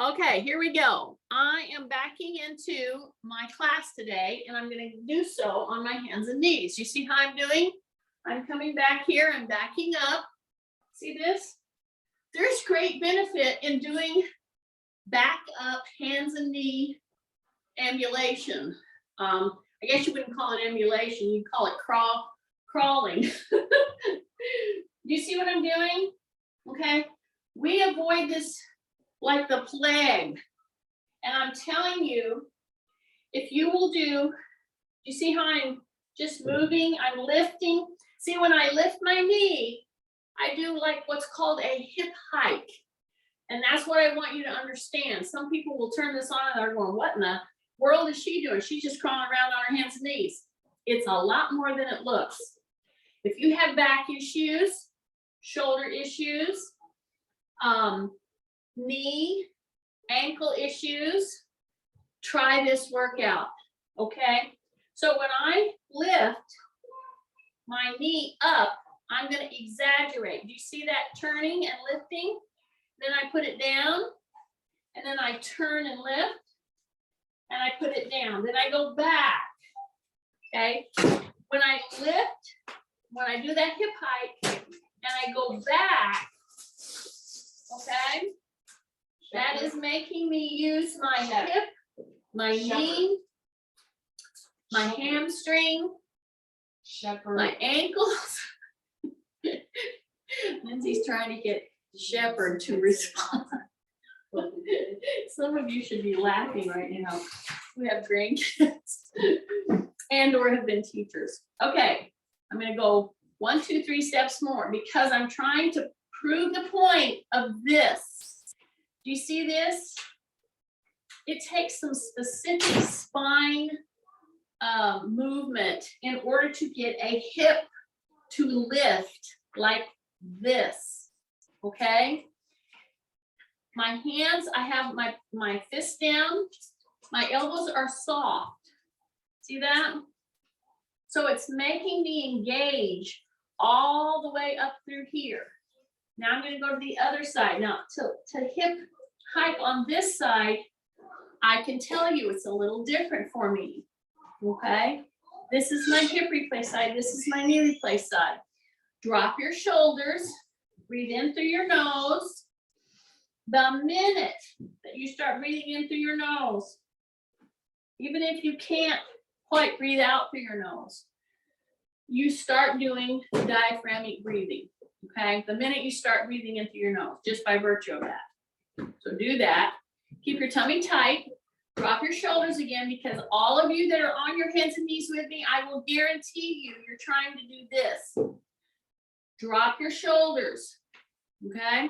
Okay, here we go. I am backing into my class today, and I'm going to do so on my hands and knees. You see how I'm doing? I'm coming back here and backing up. See this? There's great benefit in doing back up hands and knee ambulation. I guess you wouldn't call it ambulation, you'd call it crawling. Do you see what I'm doing? Okay, we avoid this like the plague. And I'm telling you, if you will do, you see how I'm just moving, I'm lifting. See, when I lift my knee, I do like what's called a hip hike. And that's what I want you to understand. Some people will turn this on and they're going, what in the world is she doing? She's just crawling around on her hands and knees. It's a lot more than it looks. If you have back issues, shoulder issues, knee, ankle issues, try this workout, okay? So when I lift my knee up, I'm going to exaggerate. Do you see that turning and lifting? Then I put it down, and then I turn and lift, and I put it down. Then I go back, okay? When I lift, when I do that hip hike, and I go back, okay? That is making me use my hip, my knee, my hamstring, my ankles. Lindsay's trying to get Shepherd to respond. Some of you should be laughing right now. We have grandkids and or have been teachers. Okay, I'm going to go 1, 2, 3 steps more because I'm trying to prove the point of this. Do you see this? It takes some specific spine movement in order to get a hip to lift like this, okay? My hands, I have my fists down. My elbows are soft. See that? So it's making me engage all the way up through here. Now I'm going to go to the other side. Now to hip hike on this side, I can tell you it's a little different for me. Okay? This is my hip replace side. This is my knee replace side. Drop your shoulders. Breathe in through your nose. The minute that you start breathing in through your nose, even if you can't quite breathe out through your nose, you start doing diaphragmatic breathing. Okay, the minute you start breathing in through your nose, just by virtue of that. So do that. Keep your tummy tight. Drop your shoulders again, because all of you that are on your hands and knees with me, I will guarantee you're trying to do this. Drop your shoulders. Okay,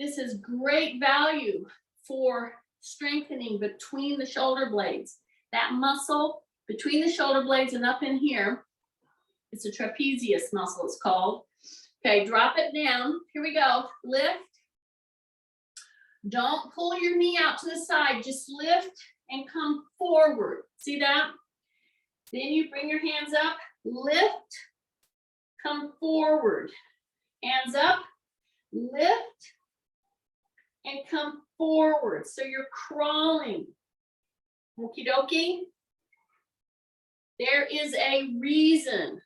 this is great value for strengthening between the shoulder blades. That muscle between the shoulder blades and up in here, it's a trapezius muscle, it's called. Okay, drop it down. Here we go. Lift. Don't pull your knee out to the side. Just lift and come forward. See that? Then you bring your hands up. Lift. Come forward. Hands up. Lift. And come forward. So you're crawling. Okie dokie. There is a reason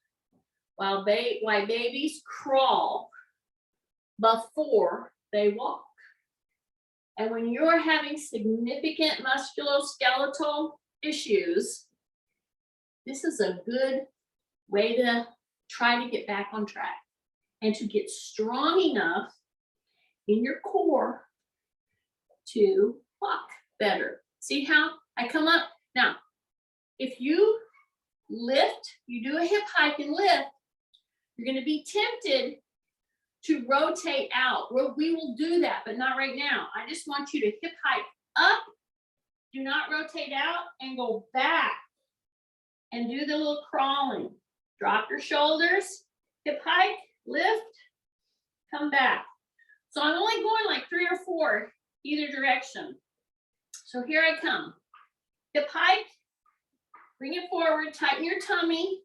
why babies crawl before they walk. And when you're having significant musculoskeletal issues, this is a good way to try to get back on track and to get strong enough in your core to walk better. See how I come up? Now, if you lift, you do a hip hike and lift, you're going to be tempted to rotate out. We will do that, but not right now. I just want you to hip hike up, do not rotate out, and go back and do the little crawling. Drop your shoulders, hip hike, lift, come back. So I'm only going like 3 or 4 either direction. So here I come. Hip hike, bring it forward, tighten your tummy,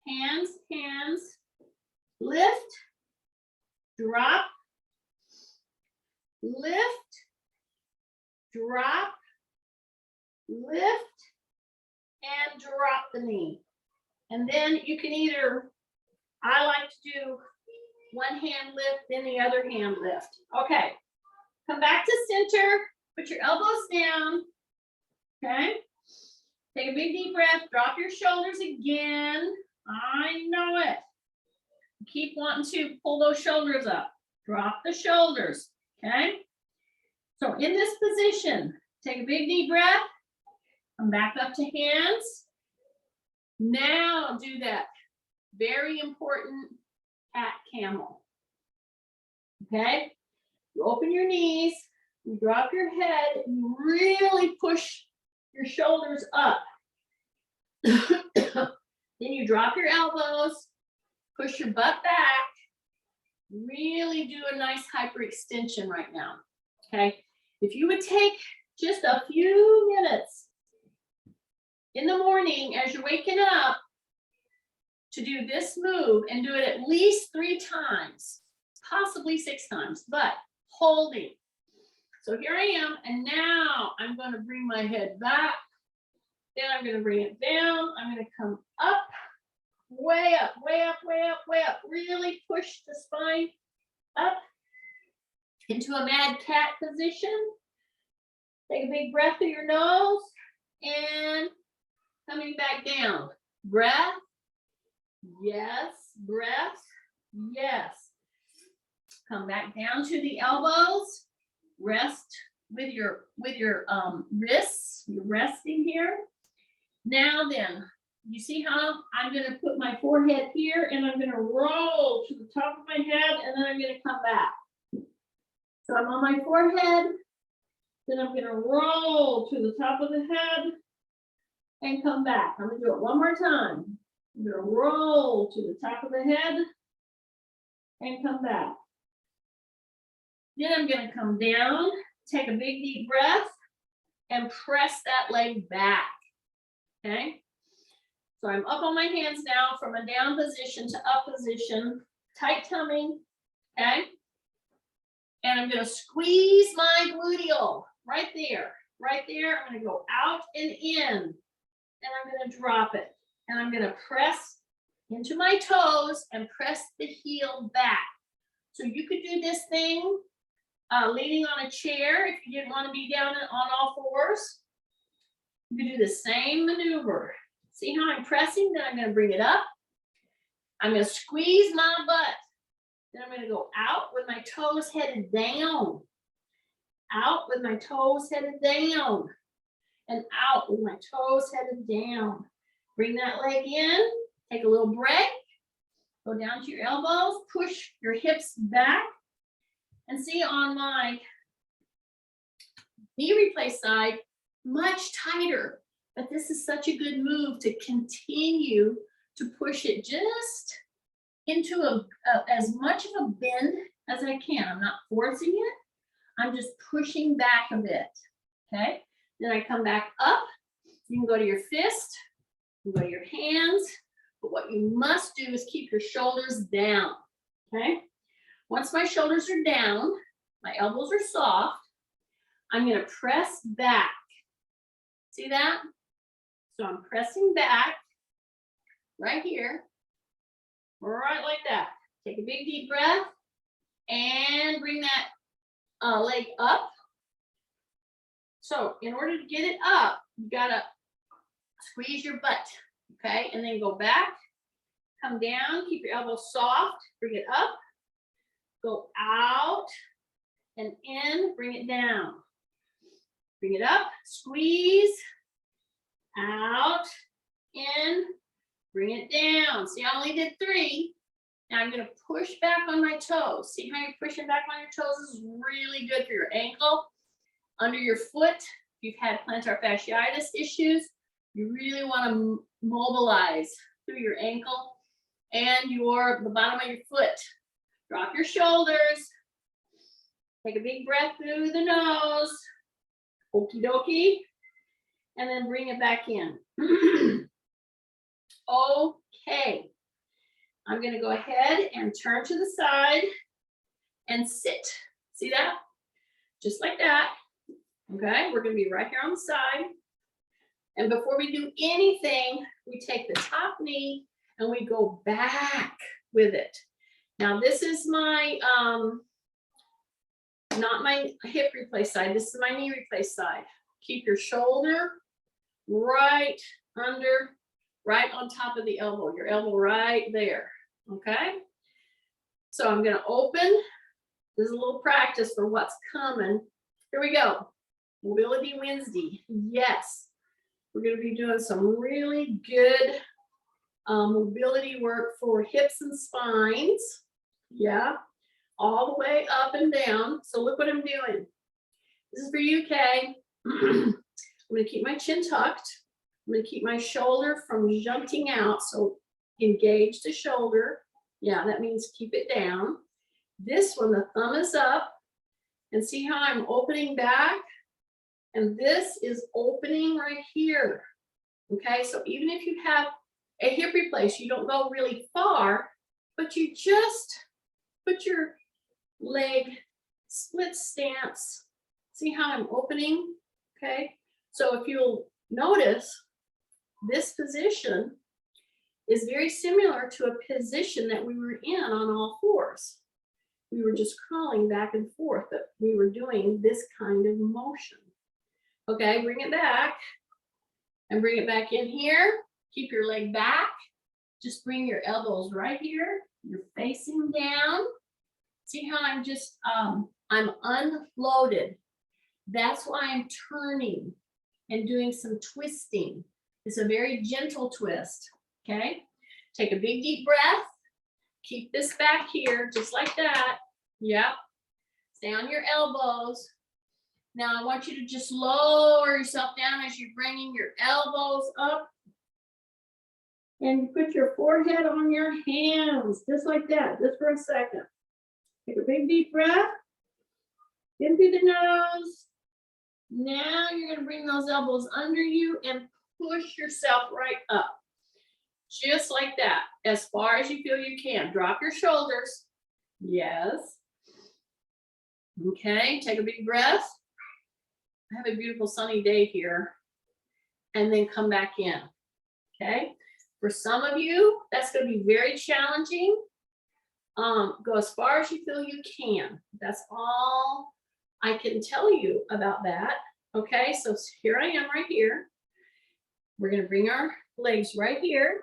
hands, lift, drop, lift, drop, lift, and drop the knee. And then you can either, I like to do one hand lift, then the other hand lift. Okay, come back to center, put your elbows down, okay? Take a big deep breath, drop your shoulders again. I know it. Keep wanting to pull those shoulders up. Drop the shoulders, okay? So in this position, take a big deep breath, come back up to hands. Now do that very important cat camel, okay? You open your knees, you drop your head, you really push your shoulders up. Then you drop your elbows, push your butt back, really do a nice hyperextension right now, okay? If you would take just a few minutes in the morning as you're waking up to do this move and do it at least 3 times, possibly 6 times, but holding. So here I am, and now I'm going to bring my head back, then I'm going to bring it down, I'm going to come up, way up, way up, way up, way up, really push the spine up into a mad cat position. Take a big breath through your nose and coming back down. Breath, yes, breath, yes. Come back down to the elbows, rest with your wrists, you're resting here. Now then, you see how I'm going to put my forehead here and I'm going to roll to the top of my head and then I'm going to come back. So I'm on my forehead, then I'm going to roll to the top of the head and come back. I'm going to do it one more time. I'm going to roll to the top of the head and come back. Then I'm going to come down, take a big deep breath and press that leg back. Okay? So I'm up on my hands now from a down position to up position, tight tummy, okay? And I'm gonna squeeze my gluteal right there, right there. I'm gonna go out and in, and I'm gonna drop it. And I'm gonna press into my toes and press the heel back. So you could do this thing leaning on a chair if you didn't wanna be down on all fours. You could do the same maneuver. See how I'm pressing? Then I'm going to bring it up. I'm going to squeeze my butt. Then I'm going to go out with my toes headed down. Out with my toes headed down. And out with my toes headed down. Bring that leg in. Take a little break. Go down to your elbows. Push your hips back. And see on my knee replace side, much tighter. But this is such a good move to continue to push it just into as much of a bend as I can. I'm not forcing it. I'm just pushing back a bit, okay? Then I come back up. You can go to your fist, you can go to your hands, but what you must do is keep your shoulders down, okay? Once my shoulders are down, my elbows are soft, I'm gonna press back. See that? So I'm pressing back right here, right like that. Take a big deep breath and bring that leg up. So in order to get it up, you gotta squeeze your butt, okay? And then go back, come down, keep your elbows soft, bring it up, go out and in, bring it down. Bring it up, squeeze, out, in, bring it down. See, I only did 3. Now I'm gonna push back on my toes. See how you're pushing back on your toes? This is really good for your ankle, under your foot. If you've had plantar fasciitis issues, you really wanna mobilize through your ankle and the bottom of your foot. Drop your shoulders. Take a big breath through the nose. Okie dokie. And then bring it back in. Okay. I'm going to go ahead and turn to the side and sit. See that? Just like that. Okay, we're gonna be right here on the side. And before we do anything, we take the top knee and we go back with it. Now this is my, not my hip replace side, this is my knee replace side. Keep your shoulder right under, right on top of the elbow, your elbow right there, okay? So I'm gonna open, this is a little practice for what's coming. Here we go, Mobility Wednesday, yes. We're gonna be doing some really good mobility work for hips and spines, yeah, all the way up and down. So look what I'm doing. This is for you, Kay. I'm gonna keep my chin tucked. I'm gonna keep my shoulder from jutting out. So engage the shoulder. Yeah, that means keep it down. This one, the thumb is up. And see how I'm opening back? And this is opening right here. Okay, so even if you have a hip replace, you don't go really far, but you just put your leg split stance. See how I'm opening? Okay, so if you'll notice, this position is very similar to a position that we were in on all fours. We were just crawling back and forth, but we were doing this kind of motion. Okay, bring it back and bring it back in here. Keep your leg back. Just bring your elbows right here. You're facing down. See how I'm just, I'm unloaded. That's why I'm turning and doing some twisting. It's a very gentle twist, okay? Take a big deep breath. Keep this back here, just like that. Yep. Stay on your elbows. Now I want you to just lower yourself down as you're bringing your elbows up. And you put your forehead on your hands, just like that, just for a second. Take a big deep breath. In through the nose. Now you're gonna bring those elbows under you and push yourself right up. Just like that, as far as you feel you can. Drop your shoulders. Yes. Okay, take a big breath. I have a beautiful sunny day here. And then come back in, okay? For some of you, that's gonna be very challenging. Go as far as you feel you can. That's all I can tell you about that. Okay, so here I am right here. We're gonna bring our legs right here.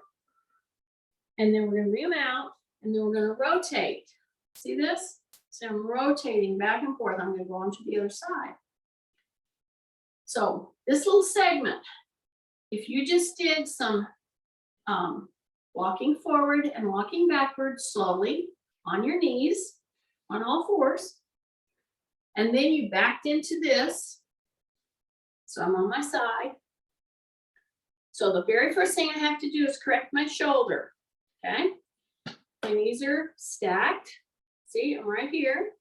And then we're gonna bring them out. And then we're gonna rotate. See this? So I'm rotating back and forth. I'm gonna go on to the other side. So this little segment, if you just did some walking forward and walking backwards slowly on your knees, on all fours, and then you backed into this. So I'm on my side. So the very first thing I have to do is correct my shoulder, okay? My knees are stacked. See, I'm right here.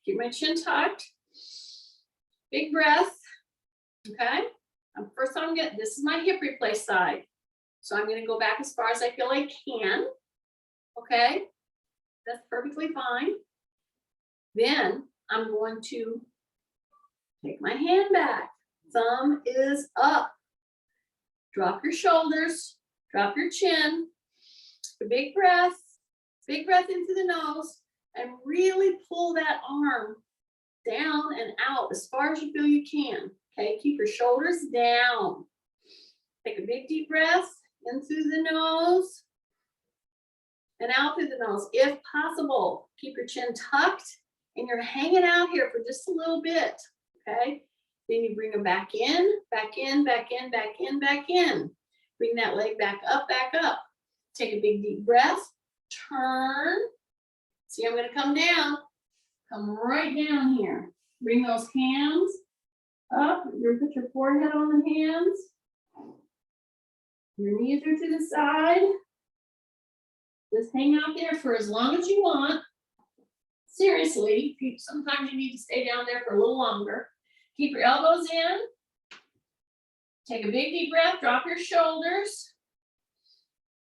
Keep my chin tucked. Big breath, okay? First I'm getting, this is my hip replace side. So I'm gonna go back as far as I feel I can, okay? That's perfectly fine. Then I'm going to take my hand back. Thumb is up. Drop your shoulders, drop your chin. A big breath into the nose, and really pull that arm down and out as far as you feel you can. Okay, keep your shoulders down. Take a big deep breath in through the nose and out through the nose. If possible, keep your chin tucked and you're hanging out here for just a little bit, okay? Then you bring them back in, back in, back in, back in, back in. Bring that leg back up, back up. Take a big deep breath, turn. See, I'm gonna come down, come right down here. Bring those hands up, you're gonna put your forehead on the hands. Your knees are to the side. Just hang out there for as long as you want. Seriously, sometimes you need to stay down there for a little longer. Keep your elbows in. Take a big deep breath, drop your shoulders.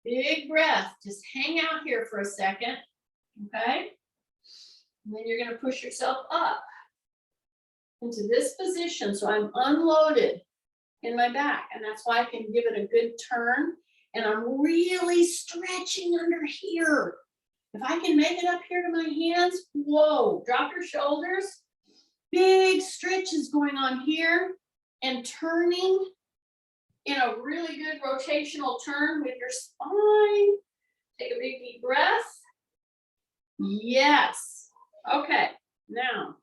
Big breath, just hang out here for a second, okay? And then you're gonna push yourself up. into this position. So I'm unloaded in my back, and that's why I can give it a good turn. And I'm really stretching under here. If I can make it up here to my hands, whoa, drop your shoulders. Big stretches going on here and turning in a really good rotational turn with your spine. Take a big deep breath. Yes. Okay, now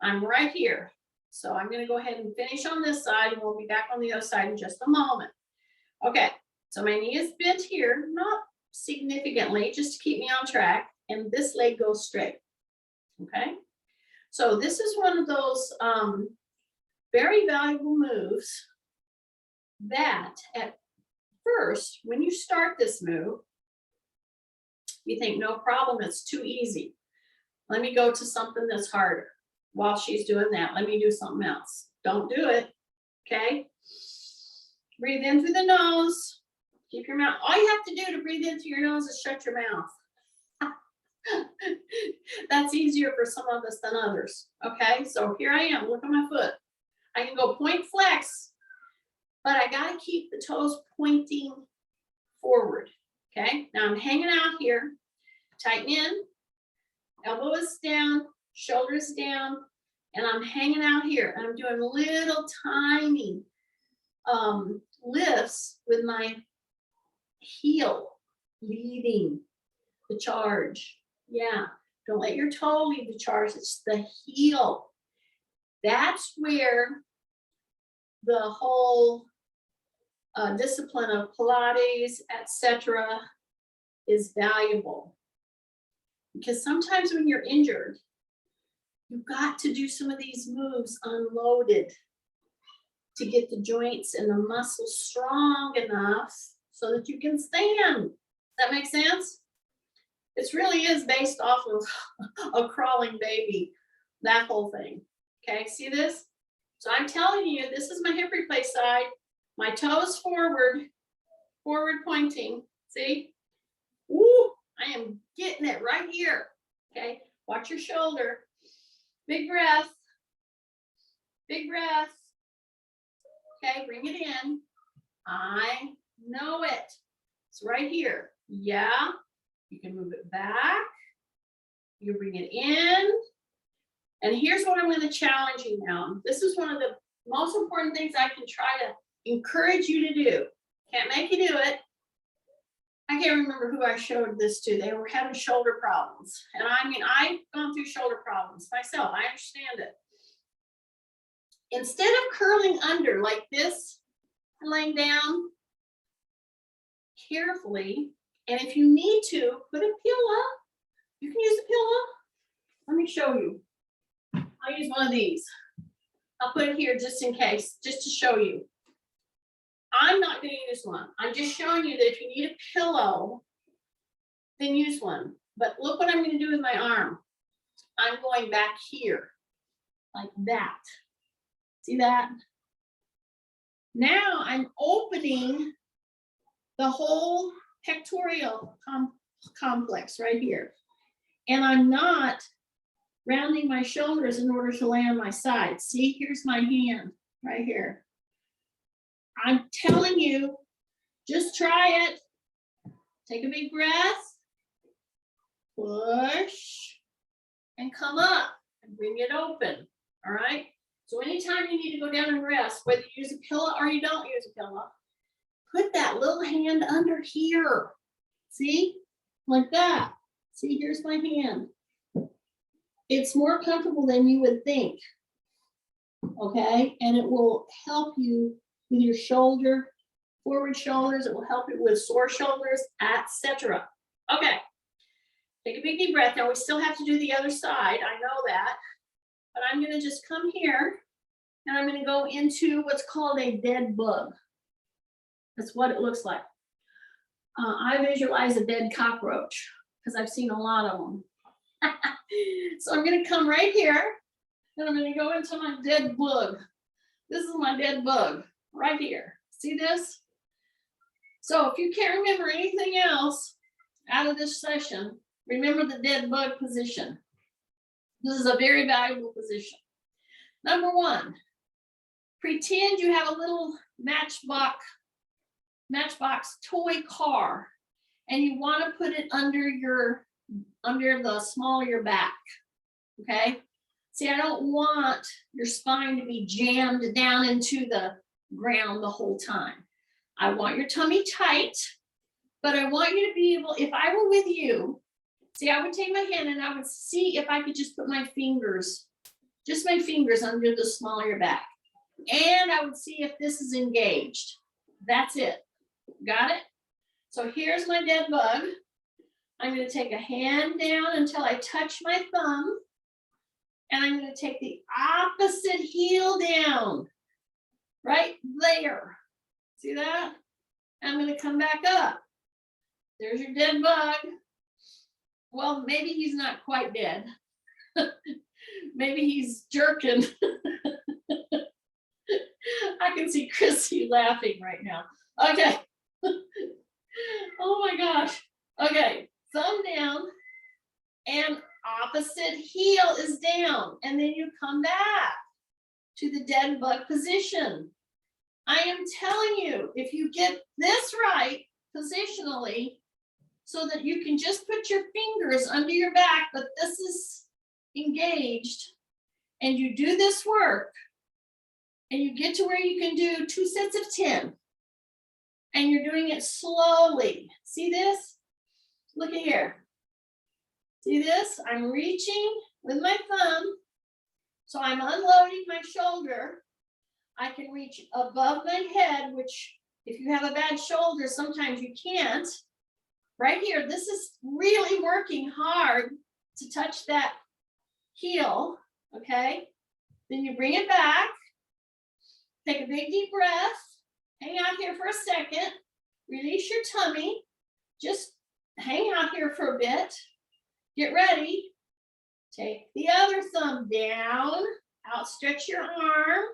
I'm right here. So I'm going to go ahead and finish on this side, and we'll be back on the other side in just a moment. Okay, so my knee is bent here, not significantly, just to keep me on track, and this leg goes straight. Okay, so this is one of those very valuable moves that at first, when you start this move, you think, no problem, it's too easy. Let me go to something that's harder. While she's doing that, let me do something else. Don't do it, okay? Breathe in through the nose. Keep your mouth. All you have to do to breathe in through your nose is shut your mouth. That's easier for some of us than others, okay? So here I am, look at my foot. I can go point flex, but I gotta keep the toes pointing forward, okay? Now I'm hanging out here, tighten in, elbow is down, shoulders down, and I'm hanging out here. And I'm doing little tiny lifts with my heel leading the charge. Yeah, don't let your toe lead the charge, it's the heel. That's where the whole discipline of Pilates, etc., is valuable. Because sometimes when you're injured, you've got to do some of these moves unloaded to get the joints and the muscles strong enough so that you can stand. That makes sense? It really is based off of a crawling baby, that whole thing. Okay, see this? So I'm telling you, this is my hip replace side. My toes forward, forward pointing. See? Woo! I am getting it right here. Okay, watch your shoulder. Big breath. Big breath. Okay, bring it in. I know it. It's right here. Yeah. You can move it back. You bring it in. And here's what I'm going to challenge you now. This is one of the most important things I can try to encourage you to do. Can't make you do it. I can't remember who I showed this to. They were having shoulder problems. And I mean, I've gone through shoulder problems myself. I understand it. Instead of curling under like this, laying down carefully, and if you need to, put a pillow. You can use a pillow. Let me show you. I'll use one of these. I'll put it here just in case, just to show you. I'm not going to use one. I'm just showing you that if you need a pillow, then use one. But look what I'm going to do with my arm. I'm going back here, like that. See that? Now I'm opening the whole pectoral complex right here. And I'm not rounding my shoulders in order to lay on my side. See, here's my hand right here. I'm telling you, just try it. Take a big breath, push, and come up and bring it open, all right? So anytime you need to go down and rest, whether you use a pillow or you don't use a pillow, put that little hand under here. See, like that. See, here's my hand. It's more comfortable than you would think, okay? And it will help you with your shoulder, forward shoulders. It will help you with sore shoulders, etc. Okay, take a big deep breath. Now we still have to do the other side. I know that, but I'm going to just come here and I'm going to go into what's called a dead bug. That's what it looks like. I visualize a dead cockroach because I've seen a lot of them. So I'm going to come right here and I'm going to go into my dead bug. This is my dead bug right here. See this? So if you can't remember anything else out of this session, remember the dead bug position. This is a very valuable position. Number one, pretend you have a little matchbox toy car and you want to put it under the small of your back. Okay. See, I don't want your spine to be jammed down into the ground the whole time. I want your tummy tight, but I want you to be able, if I were with you, see, I would take my hand and I would see if I could just put my fingers, just my fingers under the small of your back. And I would see if this is engaged. That's it. Got it? So here's my dead bug. I'm going to take a hand down until I touch my thumb. And I'm going to take the opposite heel down. Right there. See that? I'm going to come back up. There's your dead bug. Well, maybe he's not quite dead. Maybe he's jerking. I can see Chrissy laughing right now. Okay. Oh my gosh. Okay, thumb down and opposite heel is down. And then you come back to the dead bug position. I am telling you, if you get this right positionally, so that you can just put your fingers under your back, but this is engaged, and you do this work, and you get to where you can do 2 sets of 10, and you're doing it slowly. See this? Look at here. See this? I'm reaching with my thumb, so I'm unloading my shoulder. I can reach above my head, which if you have a bad shoulder, sometimes you can't. Right here, this is really working hard to touch that heel, okay? Then you bring it back, take a big deep breath, hang out here for a second, release your tummy, just hang out here for a bit, get ready, take the other thumb down, outstretch your arm,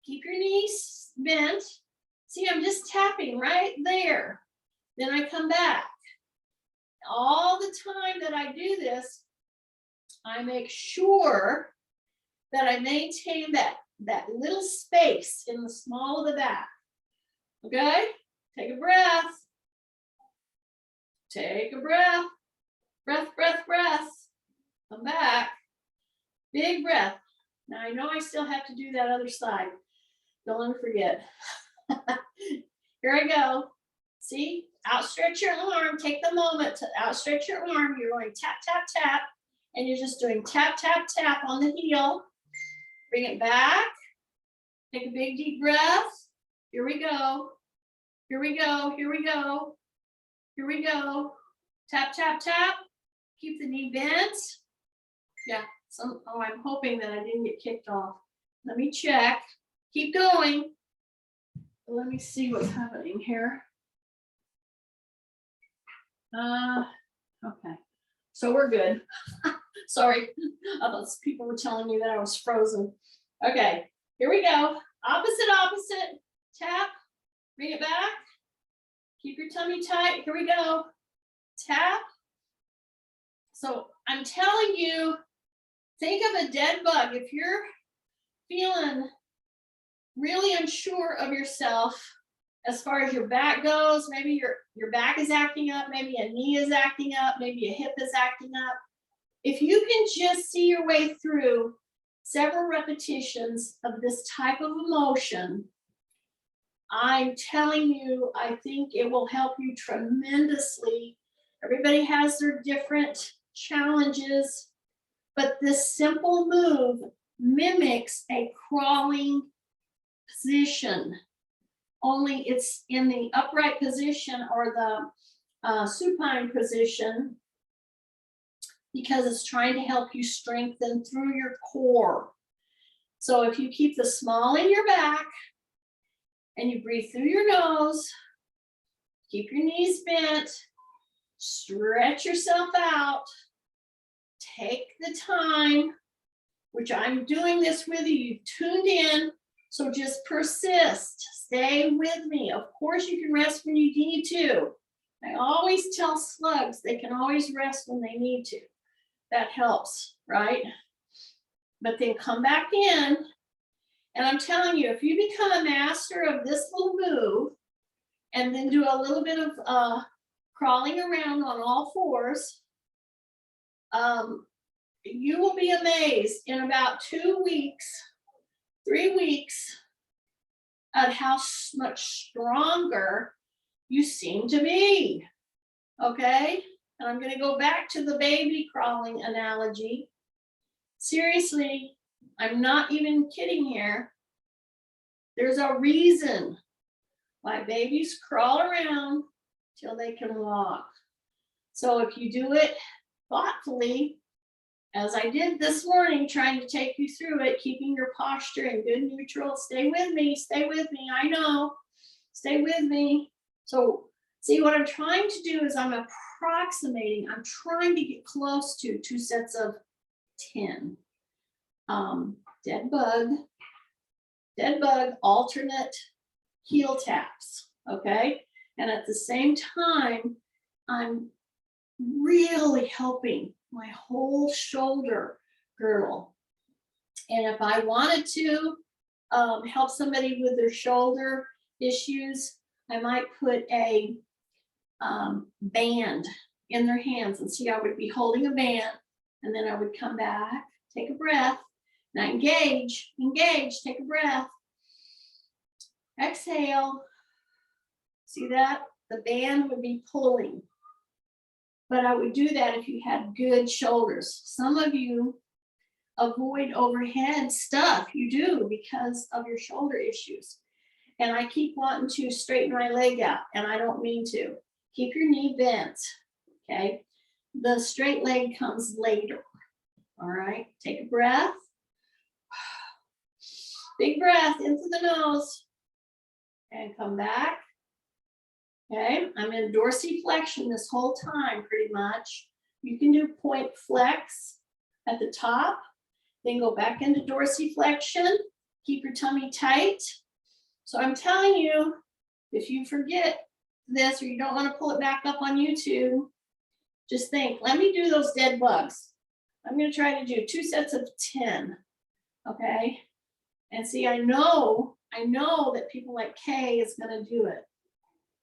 keep your knees bent. See, I'm just tapping right there. Then I come back. All the time that I do this, I make sure that I maintain that little space in the small of the back. Okay? Take a breath. Take a breath. Breath, breath, breath. Come back. Big breath. Now I know I still have to do that other side. Don't forget. Here I go. See? Outstretch your arm. Take the moment to outstretch your arm. You're going tap, tap, tap. And you're just doing tap, tap, tap on the heel. Bring it back. Take a big deep breath. Here we go. Here we go. Here we go. Here we go. Tap, tap, tap. Keep the knee bent. Yeah. I'm hoping that I didn't get kicked off. Let me check. Keep going. Let me see what's happening here. Okay. So we're good. Sorry. People were telling me that I was frozen. Okay. Here we go. Opposite, opposite. Tap. Bring it back. Keep your tummy tight. Here we go. Tap. So I'm telling you, think of a dead bug. If you're feeling really unsure of yourself as far as your back goes, maybe your back is acting up, maybe a knee is acting up, maybe a hip is acting up. If you can just see your way through several repetitions of this type of emotion, I'm telling you, I think it will help you tremendously. Everybody has their different challenges, but this simple move mimics a crawling position, only it's in the upright position or the supine position, because it's trying to help you strengthen through your core. So if you keep the small in your back and you breathe through your nose, keep your knees bent, stretch yourself out, take the time, which I'm doing this with you, you've tuned in, so just persist, stay with me. Of course you can rest when you need to. I always tell slugs they can always rest when they need to. That helps, right? But then come back in And I'm telling you, if you become a master of this little move and then do a little bit of crawling around on all fours, you will be amazed in about 2 weeks, 3 weeks at how much stronger you seem to be. Okay? And I'm going to go back to the baby crawling analogy. Seriously, I'm not even kidding here. There's a reason why babies crawl around till they can walk. So if you do it thoughtfully, as I did this morning, trying to take you through it, keeping your posture in good neutral, stay with me, I know, stay with me. So see, what I'm trying to do is I'm approximating, I'm trying to get close to 2 sets of 10. Dead bug, alternate heel taps, okay? And at the same time, I'm really helping my whole shoulder girdle. And if I wanted to help somebody with their shoulder issues, I might put a band in their hands, and see, I would be holding a band, and then I would come back, take a breath, and I engage, take a breath, exhale. See that? The band would be pulling. But I would do that if you had good shoulders. Some of you avoid overhead stuff. You do because of your shoulder issues. And I keep wanting to straighten my leg out, and I don't mean to. Keep your knee bent, okay? The straight leg comes later, all right? Take a breath. Big breath into the nose. And come back. Okay, I'm in dorsiflexion this whole time, pretty much. You can do point flex at the top, then go back into dorsiflexion. Keep your tummy tight. So I'm telling you, if you forget this or you don't want to pull it back up on YouTube, just think, let me do those dead bugs. I'm going to try to do 2 sets of 10, okay? And see, I know that people like Kay is going to do it.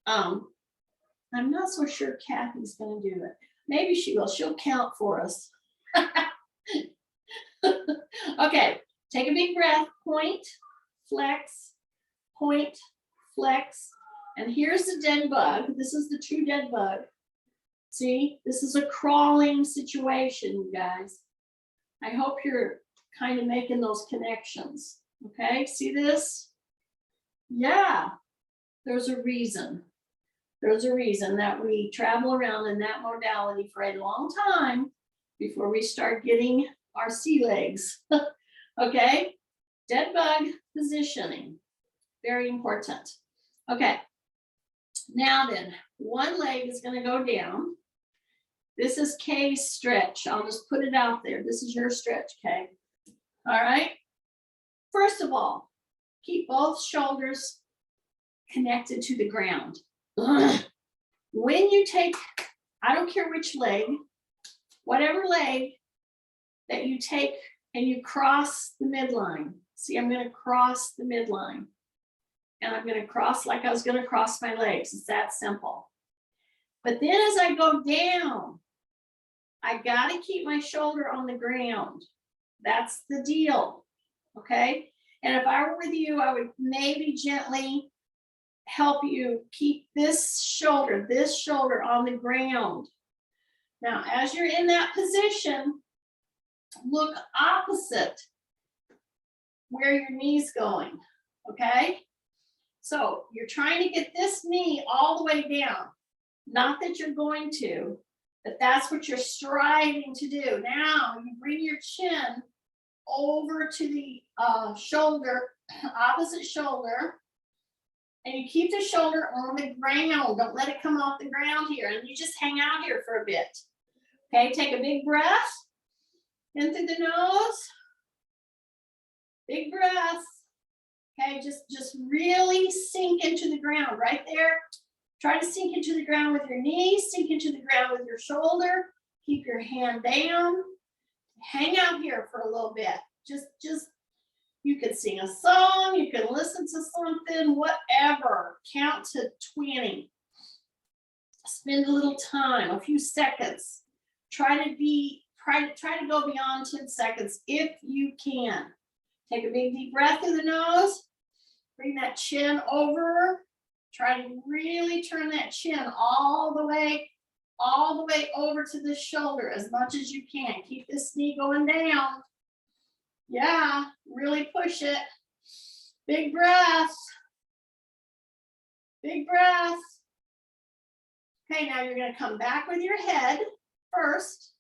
I'm not so sure Kathy's going to do it. Maybe she will. She'll count for us. Okay, take a big breath. Point, flex, and here's the dead bug. This is the true dead bug. See, this is a crawling situation, you guys. I hope you're kind of making those connections. Okay, see this? Yeah, there's a reason. There's a reason that we travel around in that modality for a long time before we start getting our sea legs. Okay, dead bug positioning, very important. Okay, now then, one leg is going to go down. This is Kay's stretch. I'll just put it out there. This is your stretch, Kay. All right. First of all, keep both shoulders connected to the ground. When you take, I don't care which leg, whatever leg that you take and you cross the midline. See, I'm going to cross the midline. And I'm going to cross like I was going to cross my legs. It's that simple. But then as I go down, I got to keep my shoulder on the ground. That's the deal. Okay? And if I were with you, I would maybe gently help you keep this shoulder on the ground. Now, as you're in that position, look opposite where your knee's going, okay? So you're trying to get this knee all the way down. Not that you're going to, but that's what you're striving to do. Now you bring your chin over to the shoulder, opposite shoulder, and you keep the shoulder on the ground. Don't let it come off the ground here. And you just hang out here for a bit. Okay, take a big breath in through the nose. Big breath. Okay, just really sink into the ground right there. Try to sink into the ground with your knees, sink into the ground with your shoulder. Keep your hand down. Hang out here for a little bit. Just You could sing a song, you could listen to something, whatever. Count to 20. Spend a little time, a few seconds. Try to go beyond 10 seconds if you can. Take a big deep breath through the nose. Bring that chin over. Try to really turn that chin all the way over to the shoulder as much as you can. Keep this knee going down. Yeah, really push it. Big breath. Big breath. Okay, now you're going to come back with your head first.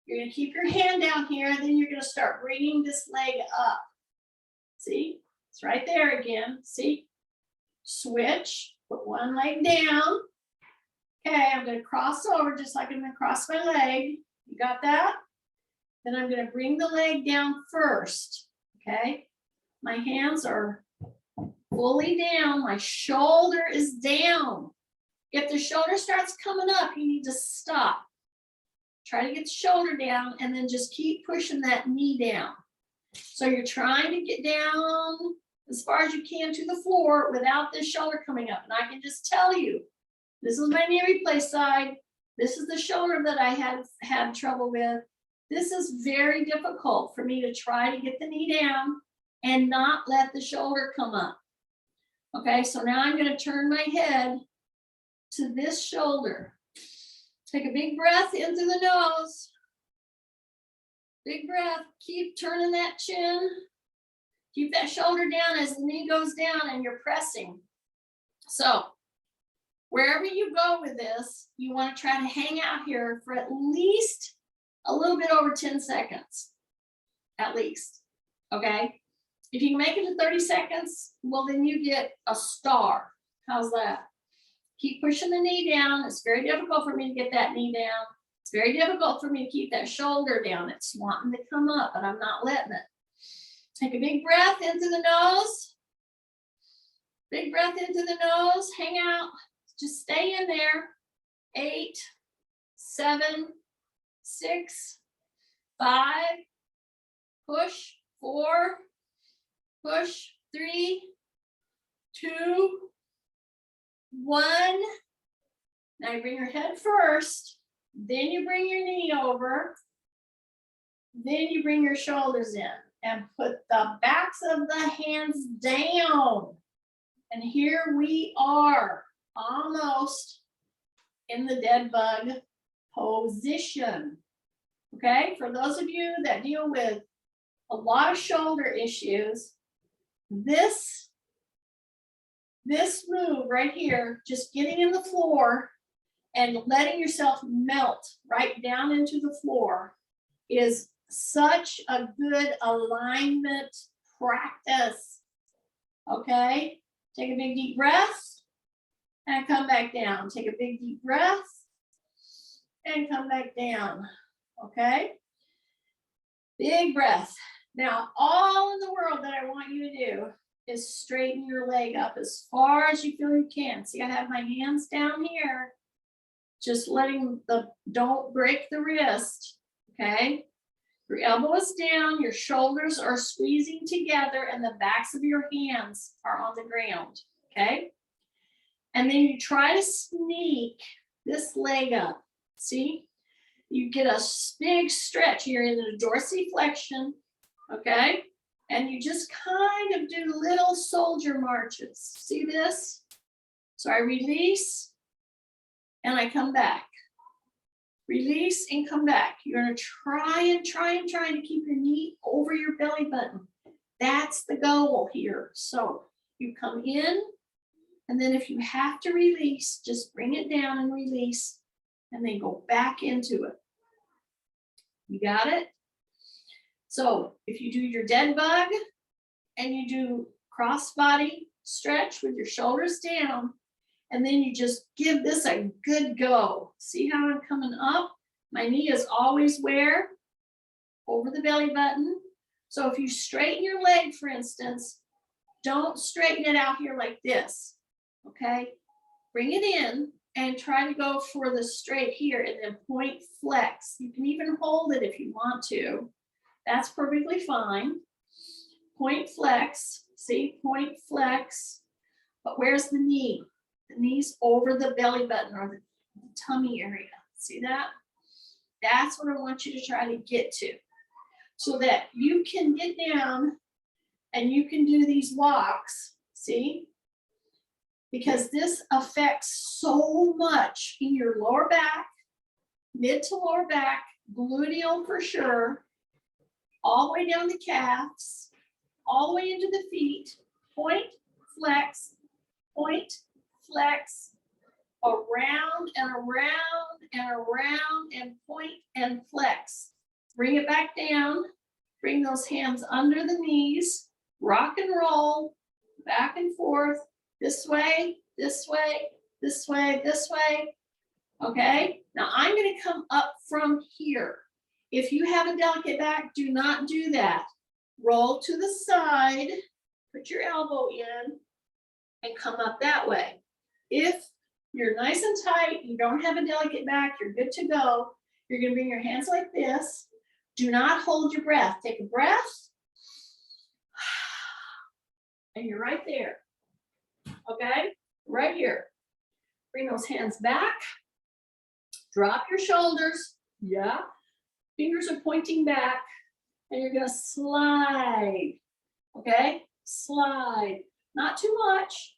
You're going to keep your hand down here, and then you're going to start bringing this leg up. See? It's right there again. See? Switch. Put one leg down. Okay, I'm going to cross over just like I'm going to cross my leg. You got that? Then I'm going to bring the leg down first. Okay? My hands are fully down. My shoulder is down. If the shoulder starts coming up, you need to stop. Try to get the shoulder down and then just keep pushing that knee down. So you're trying to get down as far as you can to the floor without this shoulder coming up. And I can just tell you, this is my knee replace side. This is the shoulder that I had trouble with. This is very difficult for me to try to get the knee down and not let the shoulder come up. Okay, so now I'm going to turn my head to this shoulder. Take a big breath in through the nose. Big breath. Keep turning that chin. Keep that shoulder down as the knee goes down and you're pressing. So wherever you go with this, you want to try to hang out here for at least a little bit over 10 seconds. At least. Okay? If you can make it to 30 seconds, well, then you get a star. How's that? Keep pushing the knee down. It's very difficult for me to get that knee down. It's very difficult for me to keep that shoulder down. It's wanting to come up, but I'm not letting it. Take a big breath into the nose. Big breath into the nose. Hang out. Just stay in there. 8, 7, 6, 5. Push. 4. Push. 3, 2, 1. Now you bring your head first, then you bring your knee over, then you bring your shoulders in and put the backs of the hands down. And here we are, almost in the dead bug position. Okay, for those of you that deal with a lot of shoulder issues, this move right here, just getting in the floor and letting yourself melt right down into the floor, is such a good alignment practice. Okay, take a big deep breath and come back down. Take a big deep breath and come back down. Okay, big breath. Now, all in the world that I want you to do is straighten your leg up as far as you feel you can. See, I have my hands down here, just letting don't break the wrist, okay? Your elbow is down, your shoulders are squeezing together, and the backs of your hands are on the ground, okay? And then you try to sneak this leg up, see? You get a big stretch. You're in a dorsiflexion, okay? And you just kind of do little soldier marches. See this? So I release and I come back. Release and come back. You're gonna try to keep your knee over your belly button. That's the goal here. So you come in, and then if you have to release, just bring it down and release, and then go back into it. You got it? So if you do your dead bug and you do cross body stretch with your shoulders down, and then you just give this a good go. See how I'm coming up? My knee is always where? Over the belly button. So if you straighten your leg, for instance, don't straighten it out here like this, okay? Bring it in and try to go for the straight here and then point flex. You can even hold it if you want to. That's perfectly fine. point flex, see, point flex. But where's the knee? The knee's over the belly button or the tummy area. See that? That's what I want you to try to get to, so that you can get down and you can do these walks, see? Because this affects so much in your lower back, mid to lower back, gluteal for sure, all the way down the calves, all the way into the feet, point, flex, around and around and around and point and flex. Bring it back down, bring those hands under the knees, rock and roll, back and forth, this way, this way, this way, this way. Okay, now I'm going to come up from here. If you have a delicate back, do not do that. Roll to the side, put your elbow in, and come up that way. If you're nice and tight, you don't have a delicate back, you're good to go. You're going to bring your hands like this. Do not hold your breath. Take a breath. And you're right there. Okay, right here. Bring those hands back. Drop your shoulders. Yeah. Fingers are pointing back. And you're going to slide. Okay, slide. Not too much.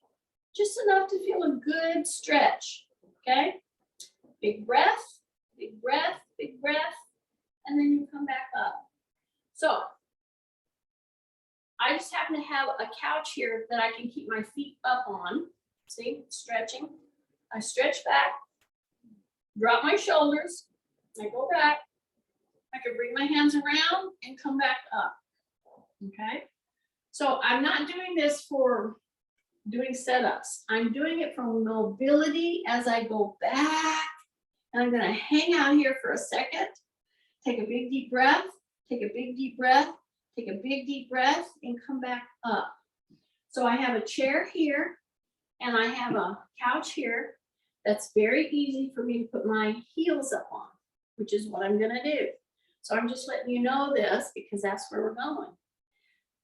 Just enough to feel a good stretch. Okay, big breath, big breath, big breath. And then you come back up. So I just happen to have a couch here that I can keep my feet up on. See, stretching. I stretch back, drop my shoulders, I go back. I can bring my hands around and come back up. Okay, so I'm not doing this for doing setups. I'm doing it for mobility as I go back. And I'm going to hang out here for a second. Take a big deep breath, take a big deep breath, take a big deep breath, and come back up. So I have a chair here, and I have a couch here. That's very easy for me to put my heels up on, which is what I'm gonna do. So I'm just letting you know this because that's where we're going.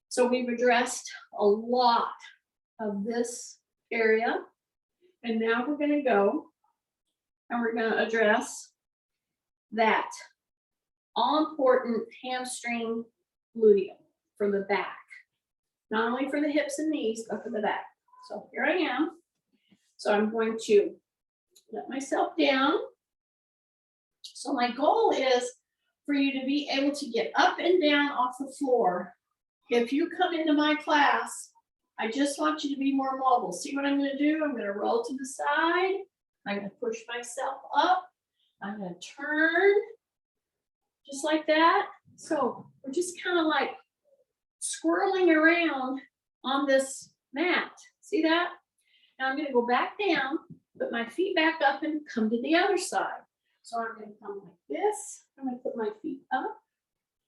So we've addressed a lot of this area, and now we're gonna go and we're gonna address that all important hamstring gluteal for the back, not only for the hips and knees, but for the back. So here I am. So I'm going to let myself down. So my goal is for you to be able to get up and down off the floor. If you come into my class, I just want you to be more mobile. See what I'm going to do? I'm going to roll to the side. I'm going to push myself up. I'm going to turn just like that. So we're just kind of like swirling around on this mat. See that? Now I'm going to go back down, put my feet back up, and come to the other side. So I'm going to come like this. I'm going to put my feet up.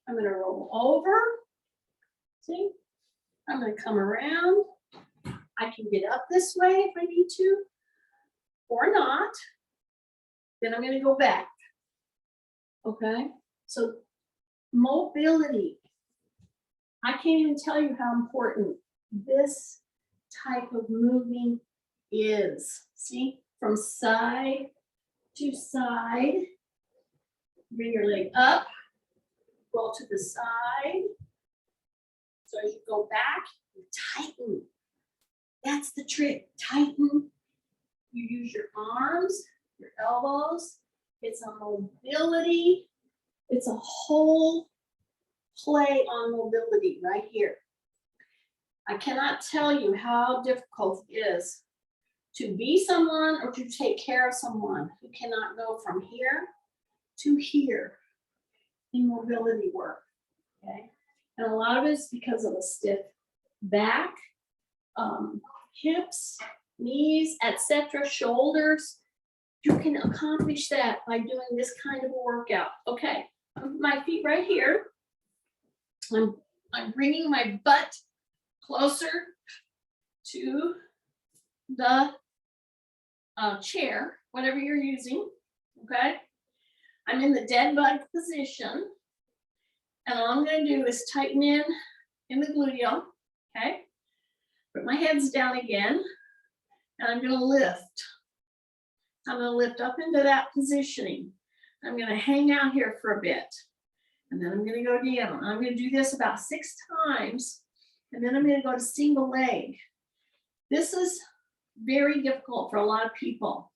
I'm going to roll over. See? I'm going to come around. I can get up this way if I need to, or not. Then I'm going to go back. Okay? So mobility. I can't even tell you how important this type of moving is. See? From side to side. Bring your leg up. Roll to the side. So as you go back, you tighten. That's the trick. Tighten. You use your arms, your elbows. It's a mobility. It's a whole play on mobility right here. I cannot tell you how difficult it is to be someone or to take care of someone who cannot go from here to here in mobility work. Okay. And a lot of it is because of a stiff back, hips, knees, etc., shoulders. You can accomplish that by doing this kind of a workout. Okay, my feet right here. I'm bringing my butt closer to the chair, whatever you're using. Okay, I'm in the dead bug position. And all I'm going to do is tighten in in the gluteal, okay? Put my head's down again, and I'm gonna lift. I'm gonna lift up into that positioning. I'm gonna hang out here for a bit, and then I'm gonna go down. I'm gonna do this about 6 times, and then I'm gonna go to single leg. This is very difficult for a lot of people.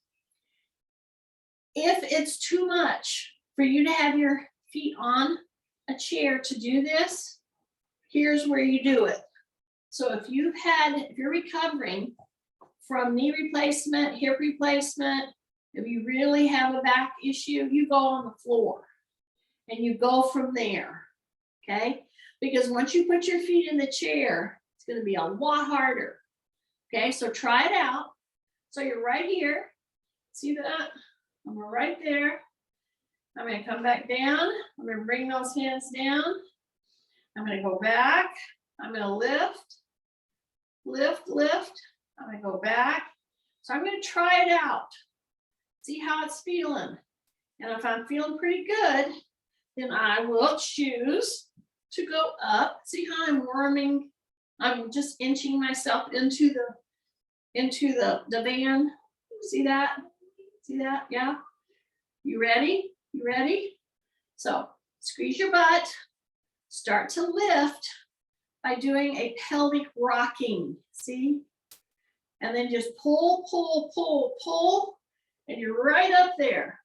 If it's too much for you to have your feet on a chair to do this, here's where you do it. So if you're recovering from knee replacement, hip replacement, if you really have a back issue, you go on the floor and you go from there, okay? Because once you put your feet in the chair, it's gonna be a lot harder, okay? So try it out. So you're right here, see that? I'm right there. I'm gonna come back down. I'm gonna bring those hands down. I'm gonna go back. I'm gonna lift, lift, lift. I'm gonna go back. So I'm gonna try it out. See how it's feeling. And if I'm feeling pretty good, then I will choose to go up. See how I'm worming? I'm just inching myself into the van. See that? See that? Yeah. You ready? You ready? So squeeze your butt. Start to lift by doing a pelvic rocking. See? And then just pull, pull, pull, pull. And you're right up there.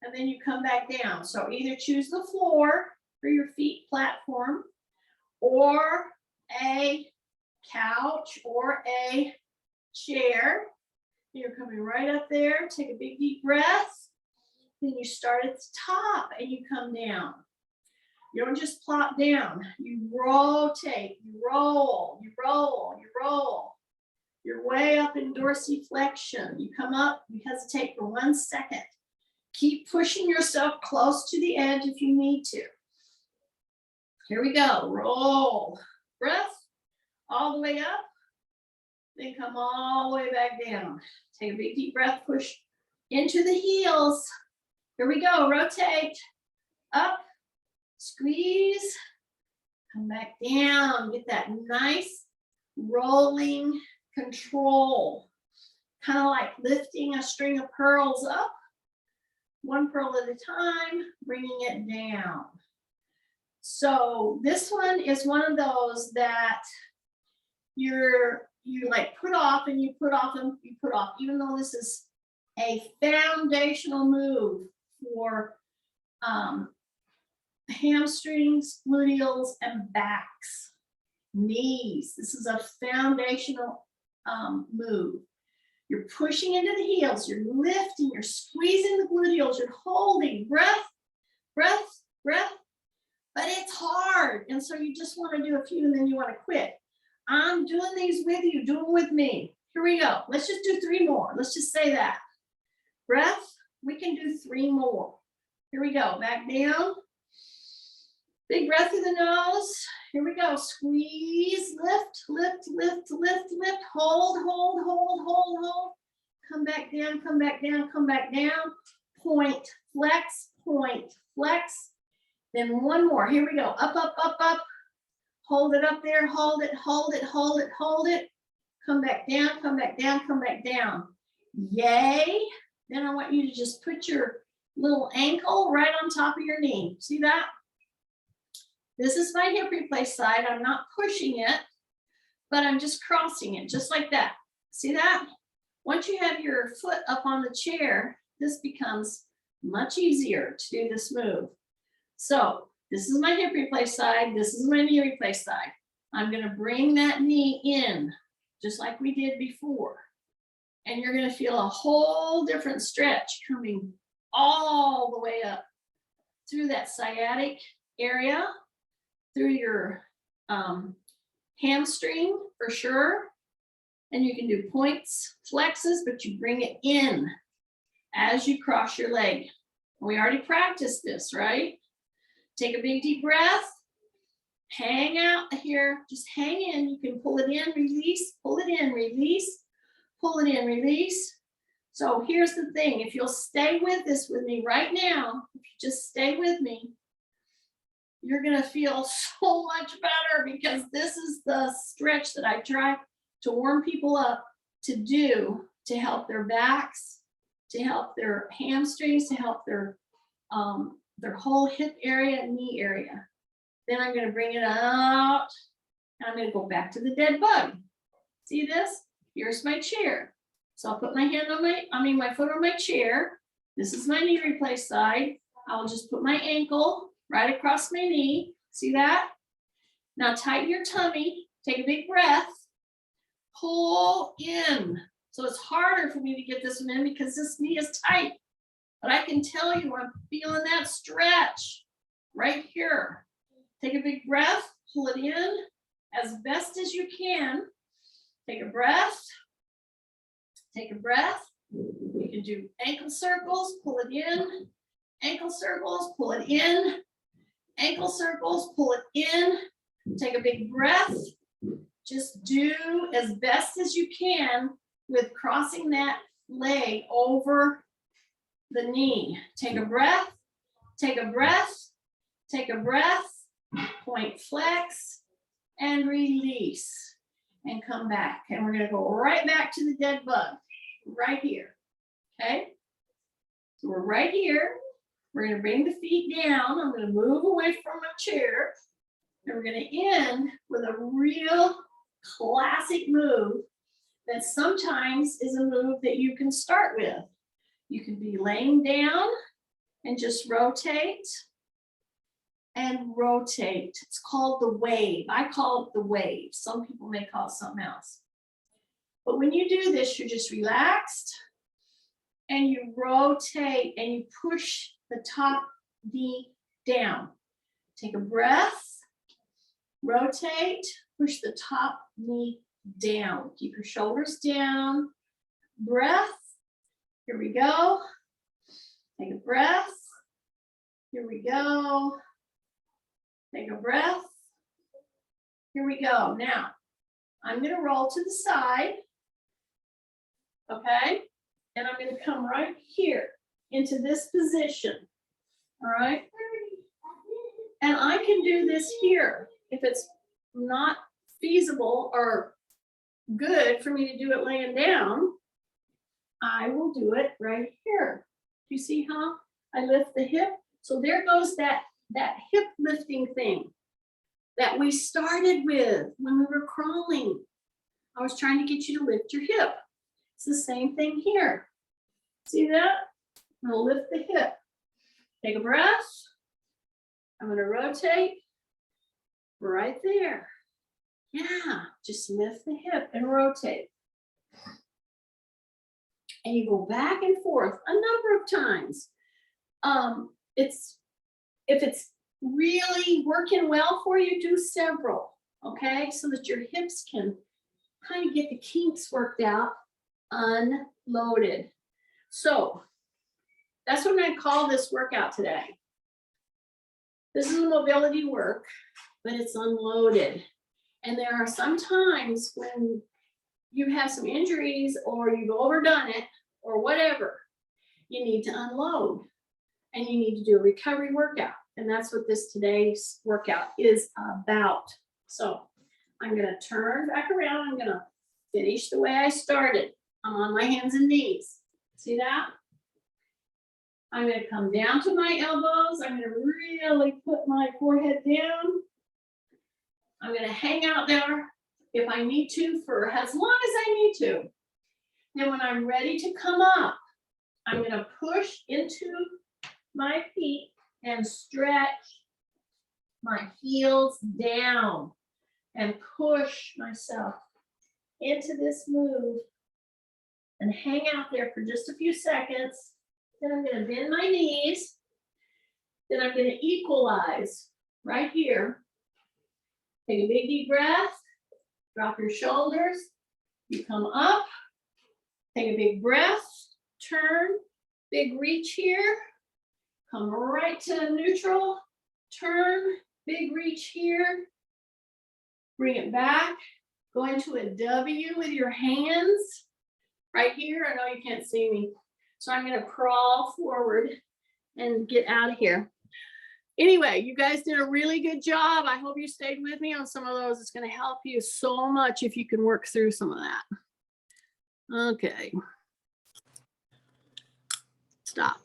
And then you come back down. So either choose the floor for your feet platform, or a couch, or a chair. You're coming right up there. Take a big deep breath. Then you start at the top and you come down. You don't just plop down. You rotate, you roll, you roll, you roll. You're way up in dorsiflexion. You come up, you hesitate for 1 second. Keep pushing yourself close to the edge if you need to. Here we go. Roll. Breath all the way up. Then come all the way back down. Take a big deep breath. Push into the heels. Here we go. Rotate. Up. Squeeze. Come back down. Get that nice rolling control. Kind of like lifting a string of pearls up. 1 pearl at a time, bringing it down. So this one is one of those that you like put off and you put off and you put off, even though this is a foundational move for hamstrings, gluteals, and backs, knees. This is a foundational move. You're pushing into the heels, you're lifting, you're squeezing the gluteals, you're holding, breath, breath, breath, but it's hard. And so you just want to do a few and then you want to quit. I'm doing these with you, do them with me. Here we go. Let's just do 3 more. Let's just say that. Breath, we can do 3 more. Here we go, back down. Big breath through the nose. Here we go. Squeeze, lift, lift, lift, lift, lift. Hold, hold, hold, hold, hold. Come back down, come back down, come back down. Point, flex, point, flex. Then 1 more. Here we go. Up, up, up, up. Hold it up there. Hold it, hold it, hold it, hold it. Come back down, come back down, come back down. Yay. Then I want you to just put your little ankle right on top of your knee. See that? This is my hip replace side. I'm not pushing it, but I'm just crossing it, just like that. See that? Once you have your foot up on the chair, this becomes much easier to do this move. So this is my hip replace side. This is my knee replace side. I'm going to bring that knee in, just like we did before. And you're going to feel a whole different stretch coming all the way up through that sciatic area, through your hamstring for sure. And you can do points, flexes, but you bring it in as you cross your leg. We already practiced this, right? Take a big deep breath. Hang out here, just hang in. You can pull it in, release, pull it in, release, pull it in, release. So here's the thing. If you'll stay with this with me right now, if you just stay with me, you're gonna feel so much better, because this is the stretch that I try to warm people up to do to help their backs, to help their hamstrings, to help their whole hip area and knee area. Then I'm gonna bring it out, and I'm gonna go back to the dead bug. See this? Here's my chair. So I'll put my hand on my foot on my chair. This is my knee replaced side. I'll just put my ankle right across my knee. See that? Now tighten your tummy. Take a big breath. Pull in. So it's harder for me to get this one in because this knee is tight. But I can tell you I'm feeling that stretch right here. Take a big breath. Pull it in as best as you can. Take a breath. Take a breath. You can do ankle circles, pull it in. Ankle circles, pull it in. Ankle circles, pull it in. Take a big breath. Just do as best as you can with crossing that leg over the knee. Take a breath. Take a breath. Take a breath. Point flex and release. And come back. And we're going to go right back to the dead bug. Right here. Okay? So we're right here. We're going to bring the feet down. I'm going to move away from my chair. And we're going to end with a real classic move that sometimes is a move that you can start with. You can be laying down and just rotate and rotate. It's called the wave. I call it the wave. Some people may call it something else. But when you do this, you're just relaxed and you rotate and you push the top knee down. Take a breath, rotate, push the top knee down. Keep your shoulders down. Breath. Here we go. Take a breath. Here we go. Take a breath. Here we go. Now, I'm going to roll to the side. Okay? And I'm going to come right here into this position. All right? And I can do this here. If it's not feasible or good for me to do it laying down, I will do it right here. You see how I lift the hip? So there goes that hip lifting thing that we started with when we were crawling. I was trying to get you to lift your hip. It's the same thing here. See that? I'm going to lift the hip. Take a breath. I'm going to rotate right there. Yeah, just lift the hip and rotate. And you go back and forth a number of times. If it's really working well for you, do several, okay? So that your hips can kind of get the kinks worked out, unloaded. So that's what I'm going to call this workout today. This is a mobility work, but it's unloaded. And there are some times when you have some injuries or you've overdone it or whatever, you need to unload and you need to do a recovery workout. And that's what this today's workout is about. So I'm going to turn back around. I'm going to finish the way I started. I'm on my hands and knees. See that? I'm going to come down to my elbows. I'm going to really put my forehead down. I'm going to hang out there if I need to for as long as I need to. Then when I'm ready to come up, I'm going to push into my feet and stretch my heels down and push myself into this move and hang out there for just a few seconds. Then I'm going to bend my knees. Then I'm going to equalize right here. Take a big deep breath. Drop your shoulders. You come up. Take a big breath. Turn. Big reach here. Come right to neutral. Turn. Big reach here. Bring it back. Go into a W with your hands. Right here. I know you can't see me. So I'm going to crawl forward and get out of here. Anyway, you guys did a really good job. I hope you stayed with me on some of those. It's going to help you so much if you can work through some of that. Okay. Stop.